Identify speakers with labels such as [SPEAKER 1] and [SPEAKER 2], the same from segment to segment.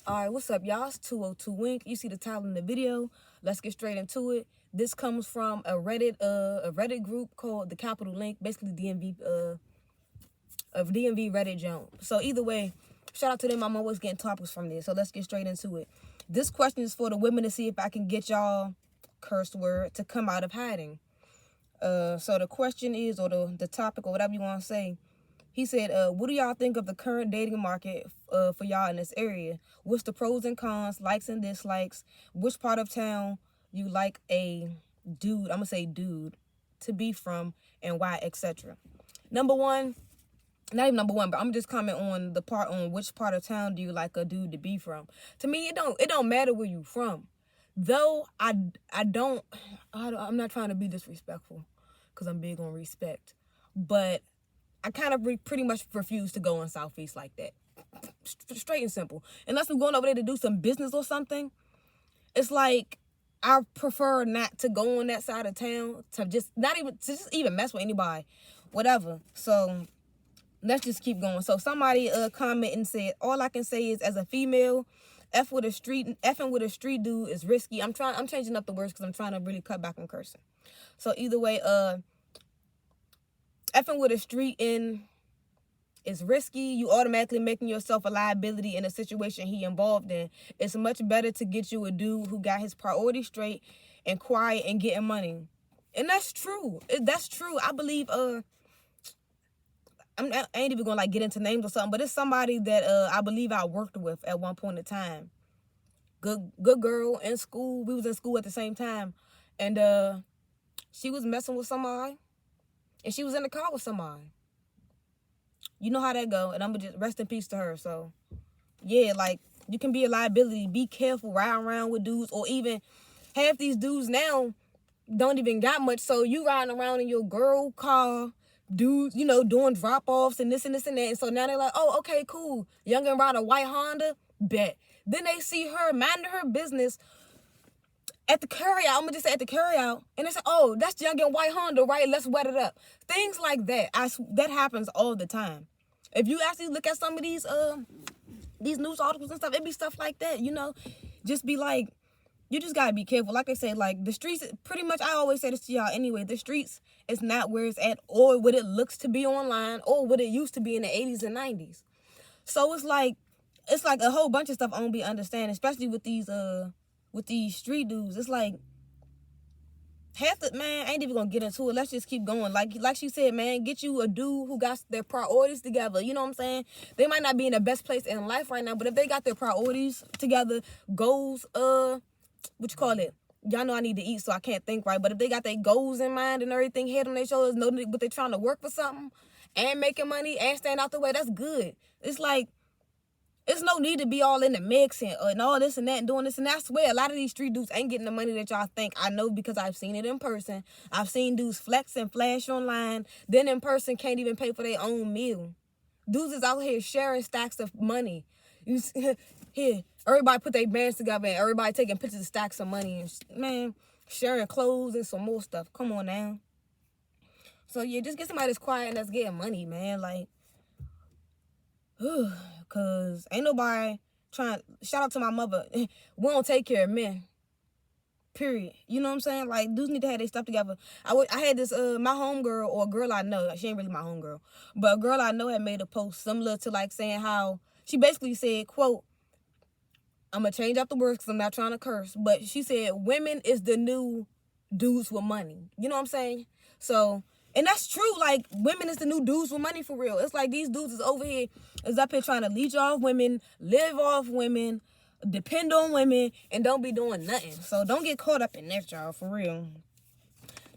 [SPEAKER 1] Alright, what's up, y'all? It's 202 Wink. You see the title in the video. Let's get straight into it. This comes from a Reddit group called the Capital Link, basically DMV of DMV Reddit Jones. So either way, shout out to them. I'm always getting topics from there. So let's get straight into it. This question is for the women to see if I can get y'all curse word to come out of hiding. So the question is, or the topic, or whatever you want to say. He said, what do y'all think of the current dating market for y'all in this area? What's the pros and cons, likes and dislikes? Which part of town you like a dude, I'm going to say dude, to be from, and why, etc. Number one, not even number one, but I'm just comment on the part on which part of town do you like a dude to be from. To me, it don't matter where you from. Though I'm not trying to be disrespectful because I'm big on respect. But I kind of pretty much refuse to go in Southeast like that. Straight and simple. Unless I'm going over there to do some business or something, it's like I prefer not to go on that side of town to just even mess with anybody, whatever. So let's just keep going. So somebody commented and said, all I can say is as a female, effing with a street dude is risky. I'm changing up the words because I'm trying to really cut back on cursing. So either way, effing with a street in is risky. You automatically making yourself a liability in a situation he involved in. It's much better to get you a dude who got his priorities straight and quiet and getting money. And that's true. That's true. I believe I ain't even gonna get into names or something, but it's somebody that I believe I worked with at one point in time. Good girl in school. We was in school at the same time, and she was messing with somebody, and she was in the car with somebody. You know how that go, and I'm gonna just rest in peace to her. So yeah, you can be a liability. Be careful riding around with dudes, or even half these dudes now don't even got much. So you riding around in your girl car, dudes, doing drop-offs and this and this and that. And so now they're like, oh, okay, cool. Youngin' ride a white Honda, bet. Then they see her minding her business at the carryout. I'm gonna just say at the carryout, and they say, oh, that's Youngin' white Honda, right? Let's wet it up. Things like that. That happens all the time. If you actually look at some of these news articles and stuff, it be stuff like that. Just be like, you just gotta be careful. Like I said, the streets, pretty much, I always say this to y'all anyway, the streets is not where it's at, or what it looks to be online, or what it used to be in the 80s and 90s. So it's like a whole bunch of stuff I don't be understanding, especially with these street dudes. It's like half the, man, I ain't even gonna get into it. Let's just keep going. Like she said, man, get you a dude who got their priorities together. You know what I'm saying? They might not be in the best place in life right now, but if they got their priorities together, goals, what you call it? Y'all know I need to eat, so I can't think right. But if they got their goals in mind and everything, head on their shoulders, know that they're trying to work for something and making money and staying out the way, that's good. It's like, there's no need to be all in the mix and all this and that and doing this. And I swear, a lot of these street dudes ain't getting the money that y'all think. I know because I've seen it in person. I've seen dudes flex and flash online, then in person can't even pay for their own meal. Dudes is out here sharing stacks of money. Here, everybody put their bands together and everybody taking pictures of stacks of money and, man, sharing clothes and some more stuff. Come on now. So, yeah, just get somebody that's quiet and that's getting money, man. Because ain't nobody trying. Shout out to my mother. We don't take care of men. Period. You know what I'm saying? Dudes need to have their stuff together. I had this, my homegirl, or a girl I know, she ain't really my homegirl, but a girl I know had made a post similar to saying how, she basically said, quote, I'm going to change up the words because I'm not trying to curse, but she said, women is the new dudes with money. You know what I'm saying? So, and that's true. Women is the new dudes with money for real. It's like these dudes is up here trying to leech off women, live off women, depend on women, and don't be doing nothing. So don't get caught up in that, y'all, for real.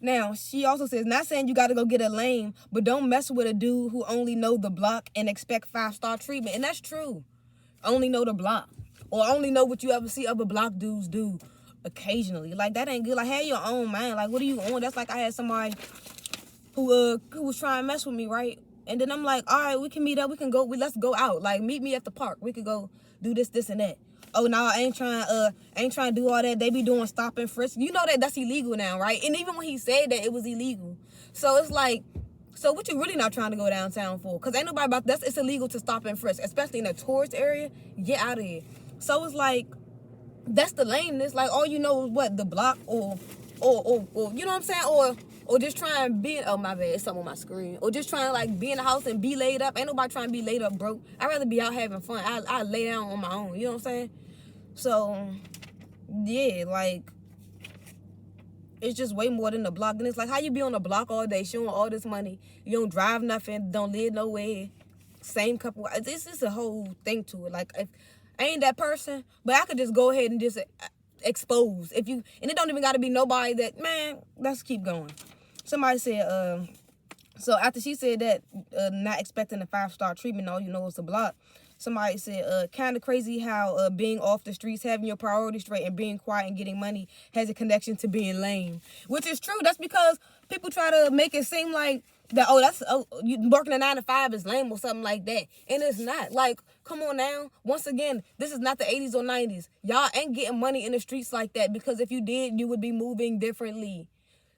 [SPEAKER 1] Now, she also says, not saying you got to go get a lame, but don't mess with a dude who only know the block and expect 5-star treatment. And that's true. Only know the block. Or only know what you ever see other block dudes do occasionally. That ain't good. Have your own mind. What are you on? That's I had somebody who was trying to mess with me, right? And then I'm like, all right, we can meet up. We can go. Let's go out. Meet me at the park. We could go do this, and that. Oh, no, I ain't trying to do all that. They be doing stop and frisk. You know that's illegal now, right? And even when he said that, it was illegal. So it's so what you really not trying to go downtown for? Because ain't nobody about that. It's illegal to stop and frisk, especially in a tourist area. Get out of here. So it's like, that's the lameness. Like, all you know is what, the block, or you know what I'm saying, or just try and be, oh my bad, it's something on my screen, or just trying to like be in the house and be laid up. Ain't nobody trying to be laid up broke. I'd rather be out having fun. I lay down on my own, you know what I'm saying? So yeah, like, it's just way more than the block. And it's like, how you be on the block all day showing all this money, you don't drive nothing, don't live nowhere, same couple. This is a whole thing to it. Like, if I ain't that person, but I could just go ahead and just expose. If you, and it don't even got to be nobody that, man, let's keep going. Somebody said, so after she said that, not expecting a 5-star treatment, all you know is the block. Somebody said, kind of crazy how being off the streets, having your priorities straight, and being quiet and getting money has a connection to being lame. Which is true. That's because people try to make it seem like that, you working a 9 to 5 is lame or something like that. And it's not. Like, come on now. Once again, this is not the 80s or 90s. Y'all ain't getting money in the streets like that, because if you did, you would be moving differently.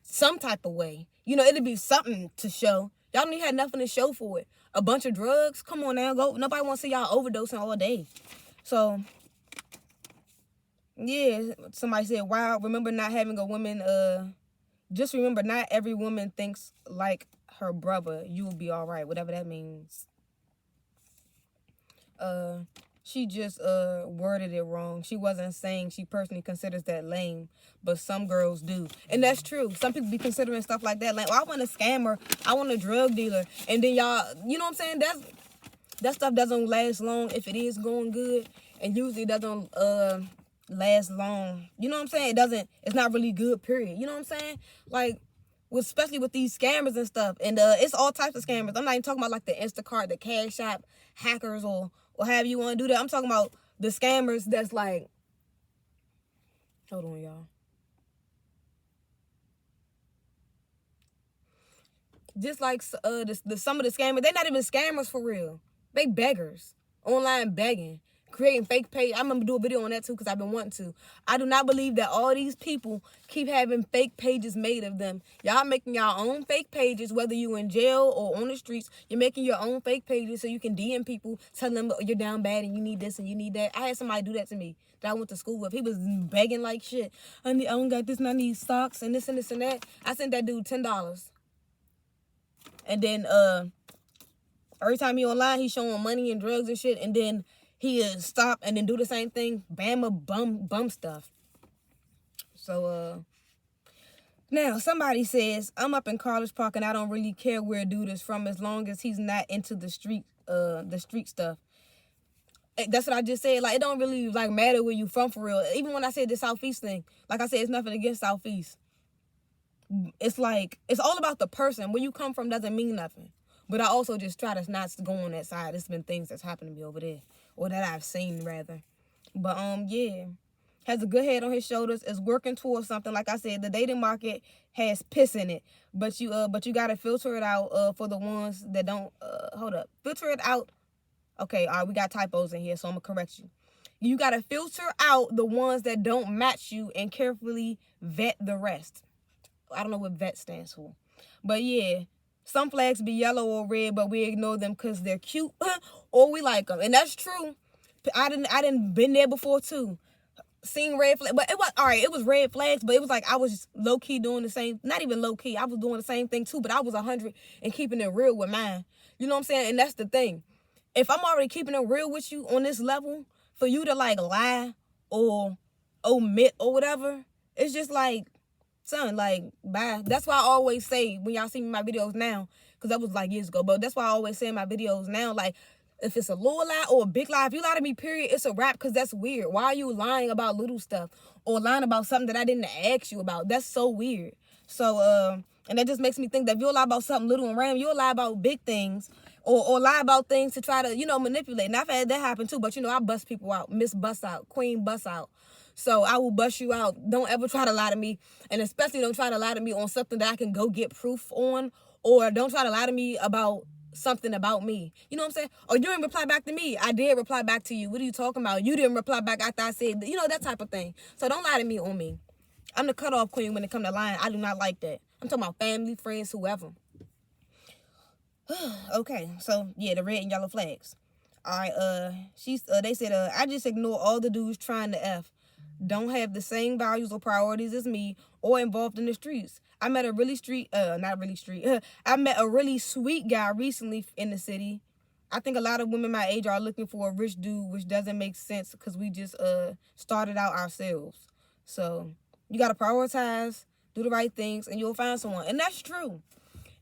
[SPEAKER 1] Some type of way. You know, it'd be something to show. Y'all don't even have nothing to show for it. A bunch of drugs? Come on now, go. Nobody wants to see y'all overdosing all day. So, yeah, somebody said, wow, remember not having a woman, just remember not every woman thinks like her brother. You will be all right, whatever that means. She just worded it wrong. She wasn't saying she personally considers that lame, but some girls do. And that's true. Some people be considering stuff like that lame. Oh, I want a scammer. I want a drug dealer. And then y'all, you know what I'm saying? That stuff doesn't last long if it is going good. And usually it doesn't last long. You know what I'm saying? It's not really good, period. You know what I'm saying? Like, especially with these scammers and stuff. And it's all types of scammers. I'm not even talking about like the Instacart, the Cash App hackers, or however you want to do that. I'm talking about the scammers that's like, hold on, y'all. Just like some of the scammers, they're not even scammers for real. They beggars, online begging, creating fake page. I'm gonna do a video on that too, because I've been wanting to. I do not believe that all these people keep having fake pages made of them. Y'all making y'all own fake pages, whether you in jail or on the streets. You're making your own fake pages so you can DM people, telling them you're down bad and you need this and you need that. I had somebody do that to me that I went to school with. He was begging like shit. I don't got this and I need socks and this and this and that. I sent that dude $10. And then every time he online, he showing money and drugs and shit. And then he stop and then do the same thing. Bama bum stuff. So now somebody says, I'm up in College Park and I don't really care where a dude is from as long as he's not into the street stuff. That's what I just said. Like, it don't really like matter where you from for real. Even when I said the Southeast thing, like I said, it's nothing against Southeast. It's like, it's all about the person. Where you come from doesn't mean nothing. But I also just try to not go on that side. There's been things that's happened to me over there, or that I've seen rather. But yeah, has a good head on his shoulders. Is working towards something. Like I said, the dating market has piss in it, but you gotta filter it out for the ones that don't. Hold up, filter it out. Okay, all right, we got typos in here, so I'm gonna correct you. You gotta filter out the ones that don't match you and carefully vet the rest. I don't know what vet stands for. But yeah, some flags be yellow or red, but we ignore them because they're cute or we like them. And that's true. I didn't been there before too. Seen red flags, but it was, all right, it was red flags, but it was like I was just low-key doing the same, not even low-key, I was doing the same thing too, but I was 100 and keeping it real with mine. You know what I'm saying? And that's the thing. If I'm already keeping it real with you on this level, for you to like lie or omit or whatever, it's just like, son, like, bye. That's why I always say, when y'all see me in my videos now, because that was like years ago, but that's why I always say in my videos now, like, if it's a little lie or a big lie, if you lie to me, period, it's a wrap, because that's weird. Why are you lying about little stuff or lying about something that I didn't ask you about? That's so weird. So, and that just makes me think that if you'll lie about something little and random, you'll lie about big things or lie about things to try to, manipulate. And I've had that happen too, but, I bust people out. Miss bust out. Queen bust out. So I will bust you out. Don't ever try to lie to me. And especially don't try to lie to me on something that I can go get proof on. Or don't try to lie to me about something about me. You know what I'm saying? Or you didn't reply back to me. I did reply back to you. What are you talking about? You didn't reply back after I said, that type of thing. So don't lie to me on me. I'm the cutoff queen when it comes to lying. I do not like that. I'm talking about family, friends, whoever. Okay, so yeah, the red and yellow flags. All right, they said, I just ignore all the dudes trying to F, don't have the same values or priorities as me, or involved in the streets. I met a really not really street. I met a really sweet guy recently in the city. I think a lot of women my age are looking for a rich dude, which doesn't make sense because we just started out ourselves. So you gotta prioritize, do the right things, and you'll find someone. And that's true.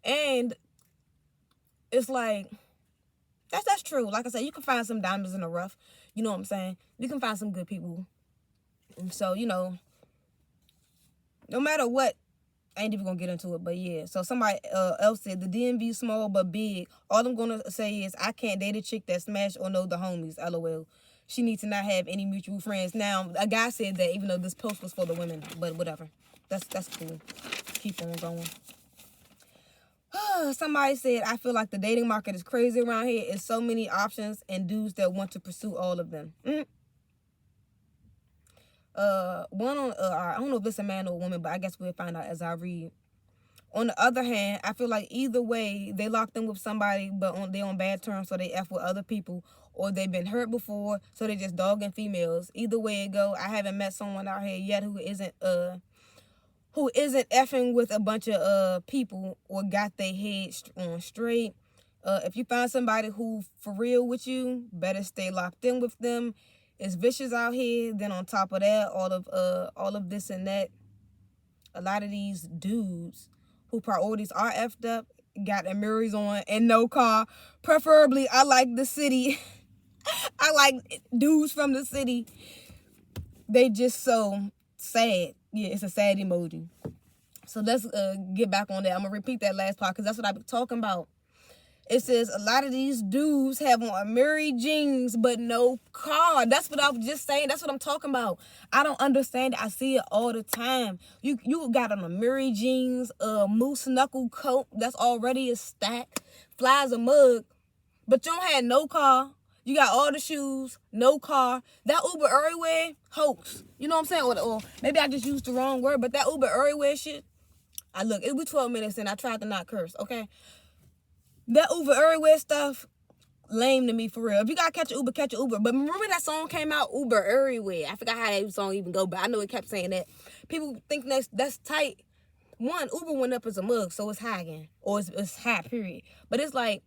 [SPEAKER 1] And it's like, that's true. Like I said, you can find some diamonds in the rough. You know what I'm saying? You can find some good people. And so, no matter what, I ain't even gonna get into it, but yeah. So somebody else said, the DMV small but big. All I'm gonna say is I can't date a chick that smash or know the homies. LOL. She needs to not have any mutual friends. Now, a guy said that, even though this post was for the women, but whatever. That's cool. Keep on going. Somebody said, I feel like the dating market is crazy around here. It's so many options and dudes that want to pursue all of them. One on I don't know if it's a man or a woman, but I guess we'll find out as I read. On the other hand, I feel like either way, they locked in with somebody, but they on bad terms, so they F with other people, or they've been hurt before, so they just dogging females. Either way it go, I haven't met someone out here yet who isn't effing with a bunch of people or got their head on straight. If you find somebody who for real with you, better stay locked in with them. It's vicious out here. Then on top of that, all of this and that, a lot of these dudes who priorities are effed up got their mirrors on and no car. Preferably, I like the city. I like dudes from the city. They just so sad. Yeah, it's a sad emoji. So let's get back on that. I'm gonna repeat that last part because that's what I've been talking about. It says a lot of these dudes have on Mary jeans but no car. That's what I was just saying. That's what I'm talking about. I don't understand it. I see it all the time. You got on a Mary jeans, a moose knuckle coat that's already a stack, flies a mug, but you don't have no car. You got all the shoes, no car. That Uber everywhere, hoax. You know what I'm saying? Or maybe I just used the wrong word, but that Uber everywhere shit. It was 12 minutes and I tried to not curse, okay? That Uber everywhere stuff, lame to me for real. If you gotta catch an Uber, catch an Uber. But remember that song came out, Uber Everywhere. I forgot how that song even go, but I know it kept saying that. People think that's tight. One, Uber went up as a mug, so it's high again. Or it's high, period. But it's like,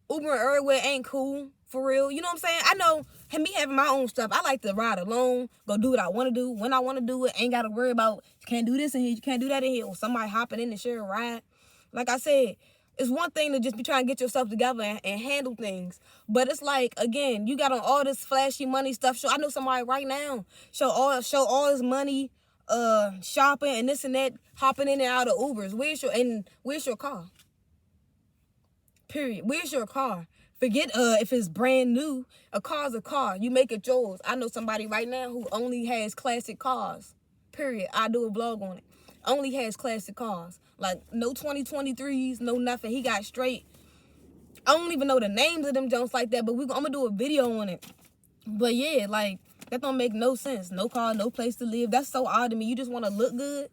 [SPEAKER 1] Uber Everywhere ain't cool, for real. You know what I'm saying? I know, me having my own stuff, I like to ride alone, go do what I want to do, when I want to do it. Ain't got to worry about, you can't do this in here, you can't do that in here, or somebody hopping in to share a ride. Like I said, it's one thing to just be trying to get yourself together and handle things. But it's like, again, you got on all this flashy money stuff. I know somebody right now, show all his money, shopping and this and that, hopping in and out of Ubers. Where's your car? Period. Where's your car? Forget if it's brand new. A car's a car. You make it yours. I know somebody right now who only has classic cars. Period. I do a vlog on it. Only has classic cars. Like, no 2023s, no nothing. He got straight. I don't even know the names of them Jones like that, but I'm going to do a video on it. But yeah, like, that don't make no sense. No car, no place to live. That's so odd to me. You just want to look good.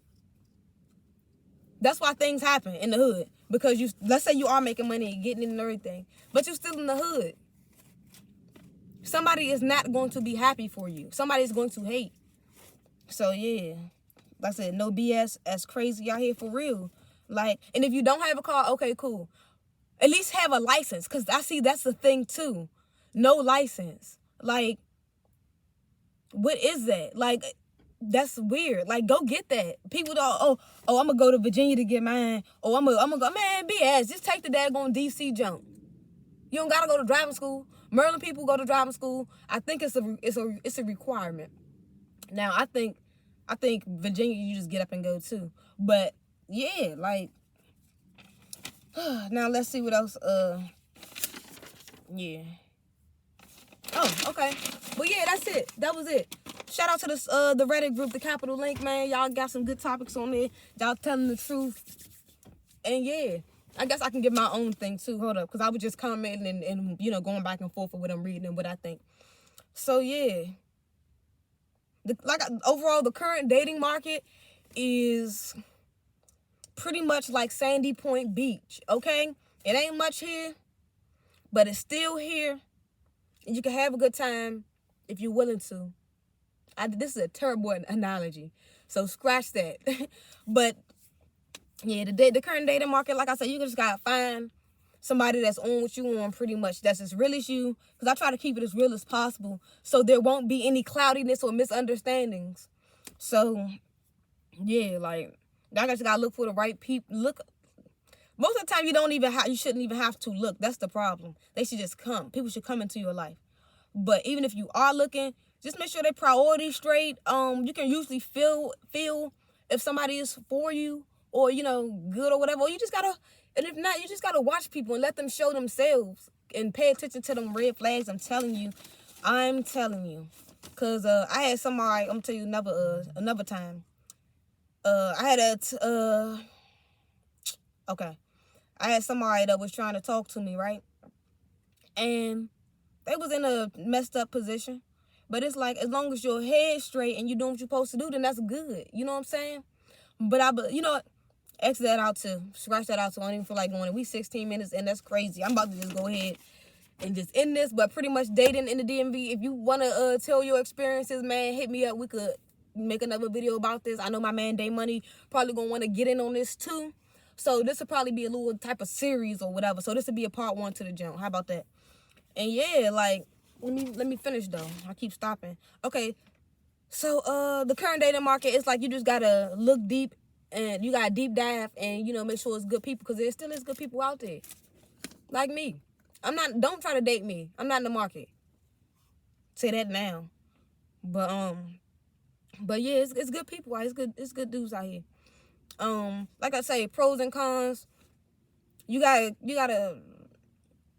[SPEAKER 1] That's why things happen in the hood. Because let's say you are making money and getting it and everything, but you're still in the hood. Somebody is not going to be happy for you. Somebody is going to hate. So yeah, like I said, no BS. That's crazy out here for real. Like, and if you don't have a car, okay, cool. At least have a license, because I see that's the thing too. No license. Like, what is that? Like, that's weird. Like, go get that. People don't, I'm going to go to Virginia to get mine. Oh, I'm going to go, man, BS. Just take the daggone DC jump. You don't got to go to driving school. Maryland people go to driving school. I think it's a requirement. Now, I think Virginia, you just get up and go too. But yeah, like, now let's see what else. Yeah. Oh, okay. But yeah, that's it. That was it. Shout out to the Reddit group, the Capital Link, man. Y'all got some good topics on there. Y'all telling the truth. And yeah, I guess I can give my own thing too. Hold up, because I was just commenting and going back and forth with what I'm reading and what I think. So yeah, overall, the current dating market is pretty much like Sandy Point Beach. Okay, it ain't much here, but it's still here. And you can have a good time if you're willing to. This is a terrible analogy, so scratch that. But yeah, the current dating market, like I said, you just gotta find somebody that's on what you on, pretty much, that's as real as you, because I try to keep it as real as possible so there won't be any cloudiness or misunderstandings. So yeah, like, I just gotta look for the right people. Look, most of the time you shouldn't even have to look. That's the problem. They should just come. People should come into your life. But even if you are looking, just make sure their priorities straight. You can usually feel if somebody is for you, or good or whatever. Or you just gotta, and if not, you just gotta watch people and let them show themselves and pay attention to them red flags. I'm telling you. Cause I had somebody, I'm gonna tell you another time. I had somebody that was trying to talk to me, right? And they was in a messed up position. But it's like, as long as your head's straight and you're doing what you're supposed to do, then that's good. You know what I'm saying? But X that out too. Scratch that out too. I don't even feel like going. We 16 minutes and that's crazy. I'm about to just go ahead and just end this. But pretty much dating in the DMV. If you want to tell your experiences, man, hit me up. We could make another video about this. I know my man Day Money probably going to want to get in on this too. So this will probably be a little type of series or whatever. So this will be a part 1 to the jump. How about that? And yeah, like, let me finish though. I keep stopping. Okay. So the current dating market is like, you just gotta look deep and you gotta deep dive and make sure it's good people, because there still is good people out there. Like me. Don't try to date me. I'm not in the market. Say that now. But yeah, it's good people. It's good dudes out here. Like I say, pros and cons. You gotta.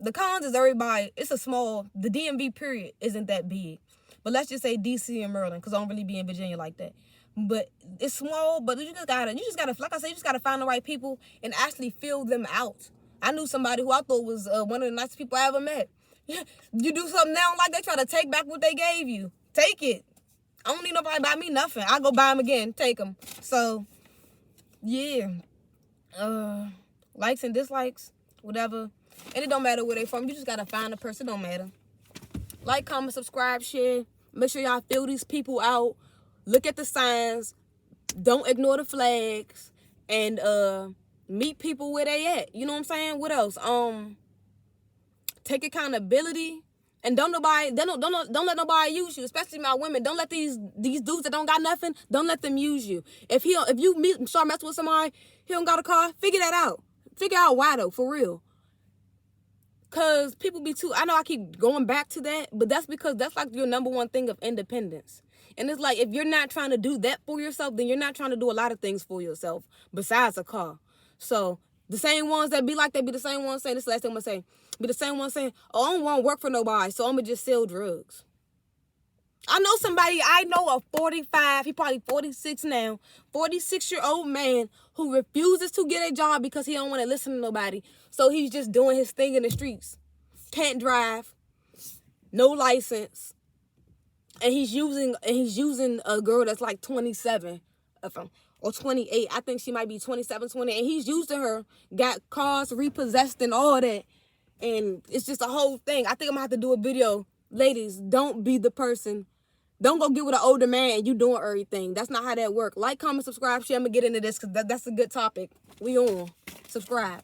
[SPEAKER 1] The cons is everybody. It's the DMV period isn't that big, but let's just say DC and Maryland, because I don't really be in Virginia like that. But it's small. But you just gotta, like I said, you just gotta find the right people and actually fill them out. I knew somebody who I thought was one of the nicest people I ever met. You do something now, like they try to take back what they gave you. Take it. I don't need nobody buy me nothing. I go buy them again. Take them. So yeah, likes and dislikes, whatever. And it don't matter where they from. You just gotta find a person. It don't matter. Like, comment, subscribe, share. Make sure y'all fill these people out. Look at the signs. Don't ignore the flags. And meet people where they at. You know what I'm saying? What else? Take accountability. And don't let nobody use you, especially my women. Don't let these dudes that don't got nothing, don't let them use you. If you start messing with somebody, he don't got a car, figure that out. Figure out why though, for real. Cause people be I know I keep going back to that, but that's because that's like your number one thing of independence. And it's like, if you're not trying to do that for yourself, then you're not trying to do a lot of things for yourself besides a car. So the same ones that be like that be the same ones saying, this is the last thing I'm gonna say, be the same ones saying, oh, I don't want to work for nobody, so I'm gonna just sell drugs. I know a 45, he probably 46 now, 46-year-old man who refuses to get a job because he don't want to listen to nobody. So he's just doing his thing in the streets. Can't drive, no license. And he's using a girl that's like 27 or 28. I think she might be 27, 28. And he's using her, got cars repossessed and all that. And it's just a whole thing. I think I'm going to have to do a video. Ladies, don't be the person. Don't go get with an older man and you doing everything. That's not how that works. Like, comment, subscribe, share. I'm going to get into this because that's a good topic. We on. Subscribe.